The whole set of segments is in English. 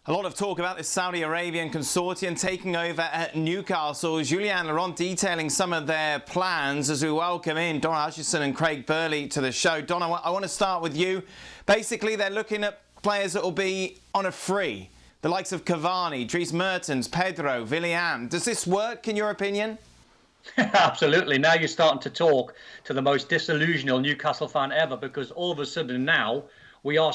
A lot of talk about this Saudi Arabian consortium taking over at Newcastle. Julian Laurent detailing some of their plans as we welcome in Don Hutchison and Craig Burley to the show. Don, I want to start with you. Basically, they're looking at players that will be on a free. The likes of Cavani, Dries, Mertens, Pedro, Willian. Does this work, in your opinion? Absolutely. Now you're starting to talk to the most disillusional Newcastle fan ever, because all of a sudden now we are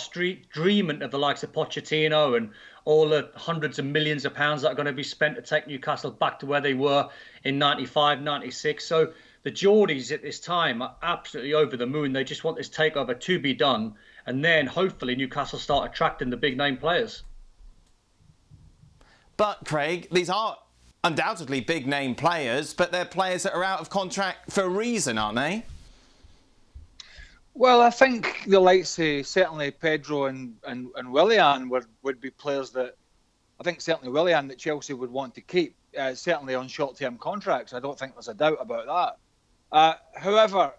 dreaming of the likes of Pochettino and all the hundreds of millions of pounds that are going to be spent to take Newcastle back to where they were in 95, 96. So the Geordies at this time are absolutely over the moon. They just want this takeover to be done. And then hopefully Newcastle start attracting the big name players. But, Craig, these are undoubtedly big name players, but they're players that are out of contract for a reason, aren't they? Well, I think the likes of certainly Pedro and Willian would be players that I think certainly Willian that Chelsea would want to keep, certainly on short-term contracts. I don't think there's a doubt about that. However,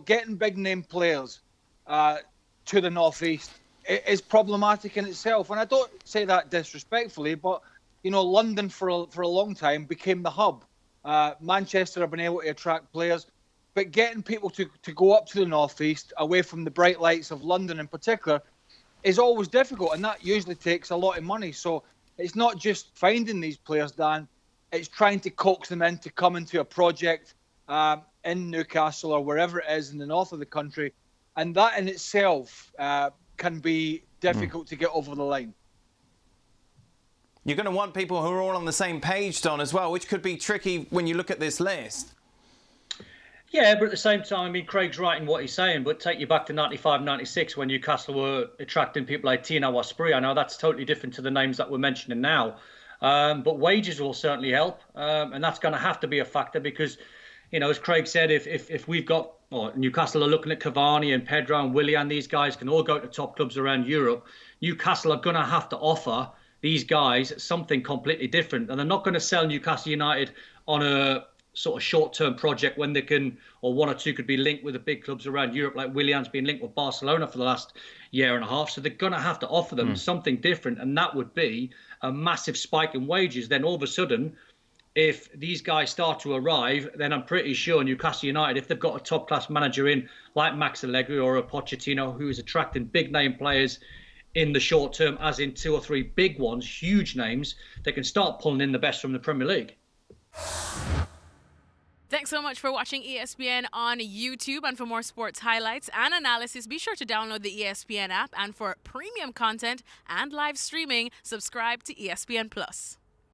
getting big name players to the northeast is problematic in itself, and I don't say that disrespectfully, but London for a long time became the hub. Manchester have been able to attract players. But getting people to go up to the northeast, away from the bright lights of London in particular, is always difficult, and that usually takes a lot of money. So it's not just finding these players, Dan. It's trying to coax them in to come into a project in Newcastle or wherever it is in the north of the country, and that in itself can be difficult to get over the line. You're going to want people who are all on the same page, Don, as well, which could be tricky when you look at this list. Yeah, but at the same time, I mean, Craig's right in what he's saying, but take you back to 95, 96 when Newcastle were attracting people like Tino Asprey. I know that's totally different to the names that we're mentioning now. But wages will certainly help, and that's going to have to be a factor because, as Craig said, if we've got, or Newcastle are looking at Cavani and Pedro and Willian, these guys can all go to top clubs around Europe. Newcastle are going to have to offer these guys something completely different, and they're not going to sell Newcastle United on a sort of short-term project when they can, or one or two could be linked with the big clubs around Europe, like Willian's been linked with Barcelona for the last year and a half. So they're going to have to offer them something different, and that would be a massive spike in wages. Then all of a sudden, if these guys start to arrive, then I'm pretty sure Newcastle United, if they've got a top-class manager in like Max Allegri or a Pochettino who is attracting big-name players in the short term, as in 2 or 3 big ones, huge names, they can start pulling in the best from the Premier League. Thanks so much for watching ESPN on YouTube. And for more sports highlights and analysis, be sure to download the ESPN app. And for premium content and live streaming, subscribe to ESPN Plus.